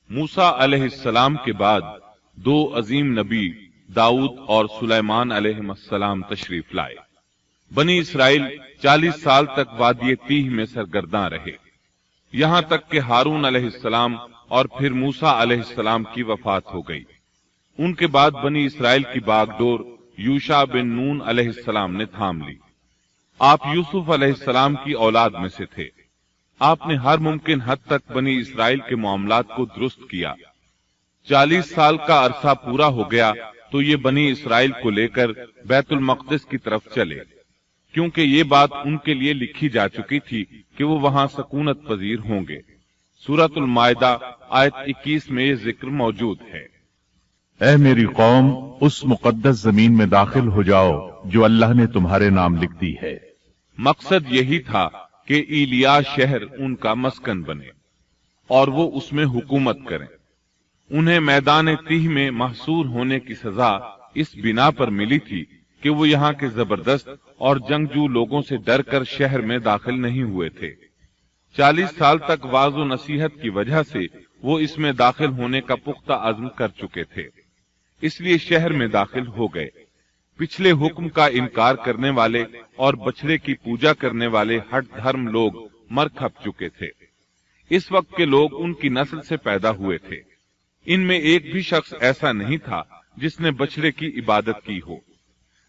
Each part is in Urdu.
موسیٰ علیہ السلام کے بعد دو عظیم نبی داؤد اور سلیمان علیہ السلام تشریف لائے۔ بنی اسرائیل 40 سال تک وادی تیہ میں سرگرداں رہے، یہاں تک کہ ہارون علیہ السلام اور پھر موسیٰ علیہ السلام کی وفات ہو گئی۔ ان کے بعد بنی اسرائیل کی باغ ڈور یوشع بن نون علیہ السلام نے تھام لی۔ آپ یوسف علیہ السلام کی اولاد میں سے تھے۔ آپ نے ہر ممکن حد تک بنی اسرائیل کے معاملات کو درست کیا۔ 40 سال کا عرصہ پورا ہو گیا تو یہ بنی اسرائیل کو لے کر بیت المقدس کی طرف چلے، کیونکہ یہ بات ان کے لیے لکھی جا چکی تھی کہ وہ وہاں سکونت پذیر ہوں گے۔ سورۃ المائدہ آیت 21 میں یہ ذکر موجود ہے۔ اے میری قوم، اس مقدس زمین میں داخل ہو جاؤ جو اللہ نے تمہارے نام لکھ دی ہے۔ مقصد یہی تھا کہ ایلیا شہر ان کا مسکن بنے اور وہ اس میں حکومت کریں۔ انہیں میدان تیہ میں محصور ہونے کی سزا اس بنا پر ملی تھی کہ وہ یہاں کے زبردست اور جنگجو لوگوں سے ڈر کر شہر میں داخل نہیں ہوئے تھے۔ 40 سال تک واعظ و نصیحت کی وجہ سے وہ اس میں داخل ہونے کا پختہ عزم کر چکے تھے، اس لیے شہر میں داخل ہو گئے۔ پچھلے حکم کا انکار کرنے والے اور بچڑے کی پوجا کرنے والے ہٹ دھرم لوگ مر کھپ چکے تھے۔ اس وقت کے لوگ ان کی نسل سے پیدا ہوئے تھے۔ ان میں ایک بھی شخص ایسا نہیں تھا جس نے بچڑے کی عبادت کی ہو۔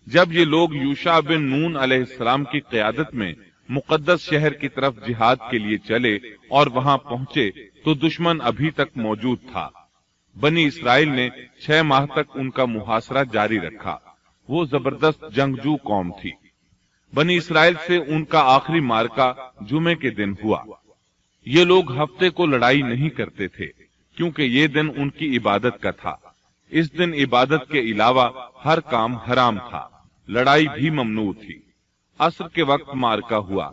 جب یہ لوگ یوشع بن نون علیہ السلام کی قیادت میں مقدس شہر کی طرف جہاد کے لیے چلے اور وہاں پہنچے تو دشمن ابھی تک موجود تھا۔ بنی اسرائیل نے 6 ماہ تک ان کا محاصرہ جاری رکھا۔ وہ زبردست جنگجو قوم تھی۔ بنی اسرائیل سے ان کا آخری معرکہ جمعے کے دن ہوا۔ یہ لوگ ہفتے کو لڑائی نہیں کرتے تھے کیونکہ یہ دن ان کی عبادت کا تھا۔ اس دن عبادت کے علاوہ ہر کام حرام تھا، لڑائی بھی ممنوع تھی۔ عصر کے وقت معرکہ ہوا۔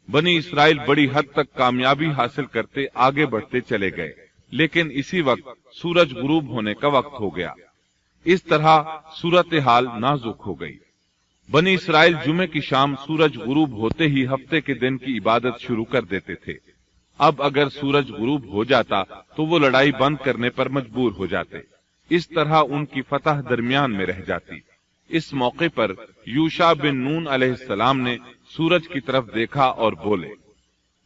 بنی اسرائیل بڑی حد تک کامیابی حاصل کرتے آگے بڑھتے چلے گئے، لیکن اسی وقت سورج غروب ہونے کا وقت ہو گیا۔ اس طرح صورتحال نازک ہو گئی۔ بنی اسرائیل جمعے کی شام سورج غروب ہوتے ہی ہفتے کے دن کی عبادت شروع کر دیتے تھے۔ اب اگر سورج غروب ہو جاتا تو وہ لڑائی بند کرنے پر مجبور ہو جاتے۔ اس طرح ان کی فتح درمیان میں رہ جاتی۔ اس موقع پر یوشع بن نون علیہ السلام نے سورج کی طرف دیکھا اور بولے،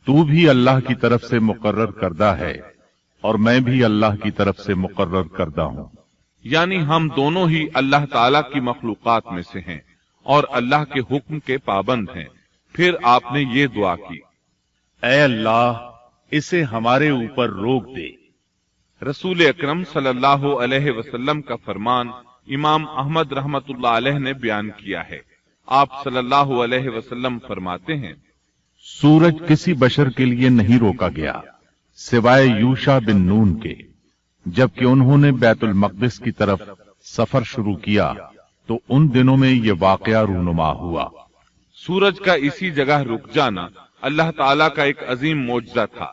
تو بھی اللہ کی طرف سے مقرر کردہ ہے اور میں بھی اللہ کی طرف سے مقرر کردہ ہوں۔ یعنی ہم دونوں ہی اللہ تعالی کی مخلوقات میں سے ہیں اور اللہ کے حکم کے پابند ہیں۔ پھر آپ نے یہ دعا کی، اے اللہ، اسے ہمارے اوپر روک دے۔ رسول اکرم صلی اللہ علیہ وسلم کا فرمان امام احمد رحمت اللہ علیہ نے بیان کیا ہے۔ آپ صلی اللہ علیہ وسلم فرماتے ہیں، سورج کسی بشر کے لیے نہیں روکا گیا سوائے یوشع بن نون کے۔ جبکہ انہوں نے بیت المقدس کی طرف سفر شروع کیا تو ان دنوں میں یہ واقعہ رونما ہوا۔ سورج کا اسی جگہ رک جانا اللہ تعالیٰ کا ایک عظیم معجزہ تھا۔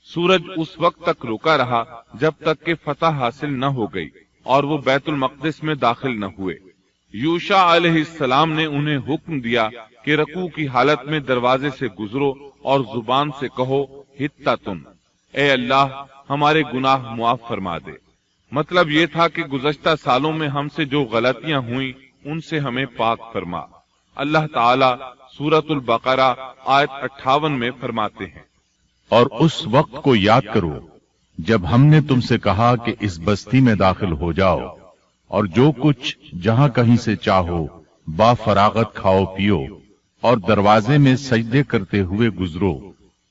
سورج اس وقت تک رکا رہا جب تک کہ فتح حاصل نہ ہو گئی اور وہ بیت المقدس میں داخل نہ ہوئے۔ یوشع علیہ السلام نے انہیں حکم دیا کہ رکوع کی حالت میں دروازے سے گزرو اور زبان سے کہو حطۃ، اے اللہ ہمارے گناہ معاف فرما دے۔ مطلب یہ تھا کہ گزشتہ سالوں میں ہم سے جو غلطیاں ہوئیں ان سے ہمیں پاک فرما۔ اللہ تعالیٰ سورۃ البقرہ آیت 58 میں فرماتے ہیں، اور اس وقت کو یاد کرو جب ہم نے تم سے کہا کہ اس بستی میں داخل ہو جاؤ اور جو کچھ جہاں کہیں سے چاہو با فراغت کھاؤ پیو اور دروازے میں سجدے کرتے ہوئے گزرو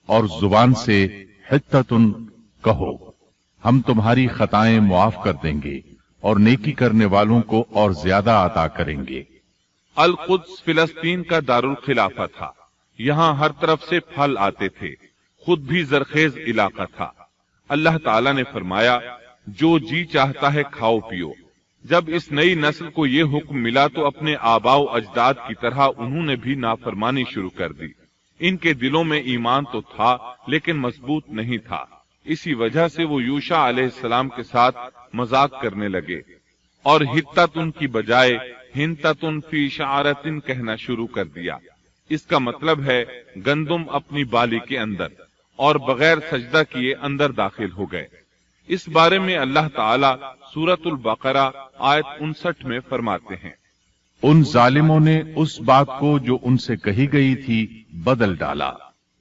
اور زبان سے حطۃ کہو، ہم تمہاری خطائیں معاف کر دیں گے اور نیکی کرنے والوں کو اور زیادہ عطا کریں گے۔ القدس فلسطین کا دارالخلافہ تھا۔ یہاں ہر طرف سے پھل آتے تھے، خود بھی زرخیز علاقہ تھا۔ اللہ تعالیٰ نے فرمایا، جو جی چاہتا ہے کھاؤ پیو۔ جب اس نئی نسل کو یہ حکم ملا تو اپنے آباء و اجداد کی طرح انہوں نے بھی نافرمانی شروع کر دی۔ ان کے دلوں میں ایمان تو تھا لیکن مضبوط نہیں تھا، اسی وجہ سے وہ یوشع علیہ السلام کے ساتھ مذاق کرنے لگے اور حطۃ کی بجائے حنطۃ فی شعرۃ کہنا شروع کر دیا۔ اس کا مطلب ہے گندم اپنی بالی کے اندر، اور بغیر سجدہ کیے اندر داخل ہو گئے۔ اس بارے میں اللہ تعالی سورۃ البقرہ آیت 59 میں فرماتے ہیں، ان ظالموں نے اس بات کو جو ان سے کہی گئی تھی بدل ڈالا۔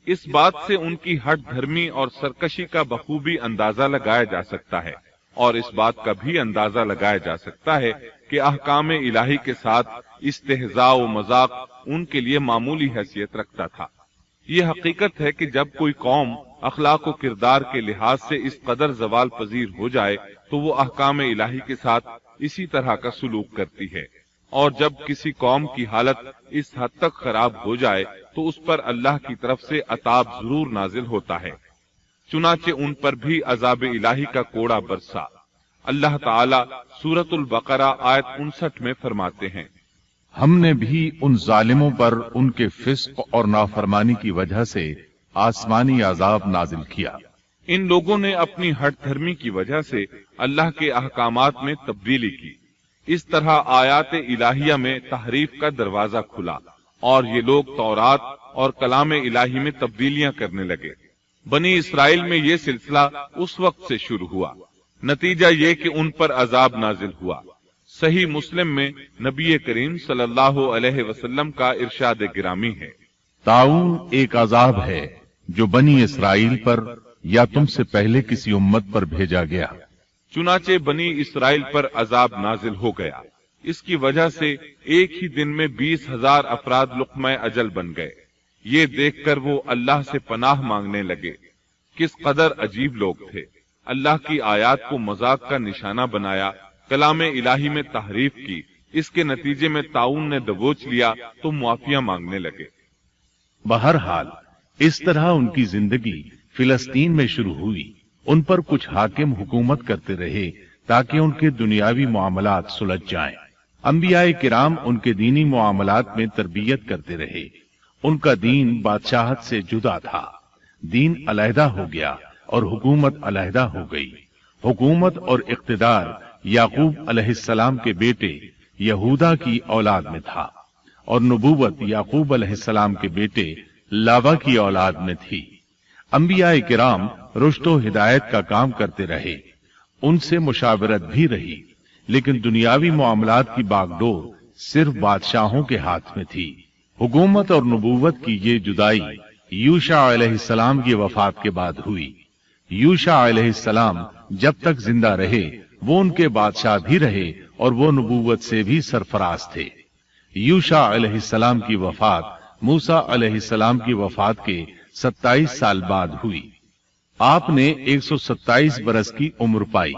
اس بات سے ان کی ہٹ دھرمی اور سرکشی کا بخوبی اندازہ لگایا جا سکتا ہے، اور اس بات کا بھی اندازہ لگایا جا سکتا ہے کہ احکام الہی کے ساتھ استہزاء و مذاق ان کے لیے معمولی حیثیت رکھتا تھا۔ یہ حقیقت ہے کہ جب کوئی قوم اخلاق و کردار کے لحاظ سے اس قدر زوال پذیر ہو جائے تو وہ احکام الہی کے ساتھ اسی طرح کا سلوک کرتی ہے، اور جب کسی قوم کی حالت اس حد تک خراب ہو جائے تو اس پر اللہ کی طرف سے عذاب ضرور نازل ہوتا ہے۔ چنانچہ ان پر بھی عذاب الہی کا کوڑا برسا۔ اللہ تعالی سورۃ البقرہ آیت 59 میں فرماتے ہیں، ہم نے بھی ان ظالموں پر ان کے فسق اور نافرمانی کی وجہ سے آسمانی عذاب نازل کیا۔ ان لوگوں نے اپنی ہٹ دھرمی کی وجہ سے اللہ کے احکامات میں تبدیلی کی، اس طرح آیات الہیہ میں تحریف کا دروازہ کھلا، اور یہ لوگ تورات اور کلام الہی میں تبدیلیاں کرنے لگے۔ بنی اسرائیل میں یہ سلسلہ اس وقت سے شروع ہوا، نتیجہ یہ کہ ان پر عذاب نازل ہوا۔ صحیح مسلم میں نبی کریم صلی اللہ علیہ وسلم کا ارشاد گرامی ہے، طاعون ایک عذاب ہے جو بنی اسرائیل پر یا تم سے پہلے کسی امت پر بھیجا گیا۔ چنانچہ بنی اسرائیل پر عذاب نازل ہو گیا، اس کی وجہ سے ایک ہی دن میں 20,000 افراد لقمہ اجل بن گئے۔ یہ دیکھ کر وہ اللہ سے پناہ مانگنے لگے۔ کس قدر عجیب لوگ تھے، اللہ کی آیات کو مذاق کا نشانہ بنایا، کلام الہی میں تحریف کی، اس کے نتیجے میں طاعون نے دبوچ لیا تو معافیاں مانگنے لگے۔ بہرحال اس طرح ان کی زندگی فلسطین میں شروع ہوئی۔ ان پر کچھ حاکم حکومت کرتے رہے تاکہ ان کے دنیاوی معاملات سلجھ جائیں۔ انبیاء کرام ان کے دینی معاملات میں تربیت کرتے رہے۔ ان کا دین بادشاہت سے جدا تھا، دین علیحدہ ہو گیا اور حکومت علیحدہ ہو گئی۔ حکومت اور اقتدار یعقوب علیہ السلام کے بیٹے یہودا کی اولاد میں تھا، اور نبوت یعقوب علیہ السلام کے بیٹے لاوا کی اولاد میں تھی۔ انبیاء کرام رشد و ہدایت کا کام کرتے رہے، ان سے مشاورت بھی رہی، لیکن دنیاوی معاملات کی باغ ڈور صرف بادشاہوں کے ہاتھ میں تھی۔ حکومت اور نبوت کی یہ جدائی یوشع علیہ السلام کی وفات کے بعد ہوئی۔ یوشع علیہ السلام جب تک زندہ رہے وہ ان کے بادشاہ بھی رہے اور وہ نبوت سے بھی سرفراز تھے۔ یوشع علیہ السلام کی وفات موسیٰ علیہ السلام کی وفات کے 27 سال بعد ہوئی۔ آپ نے 127 برس کی عمر پائی۔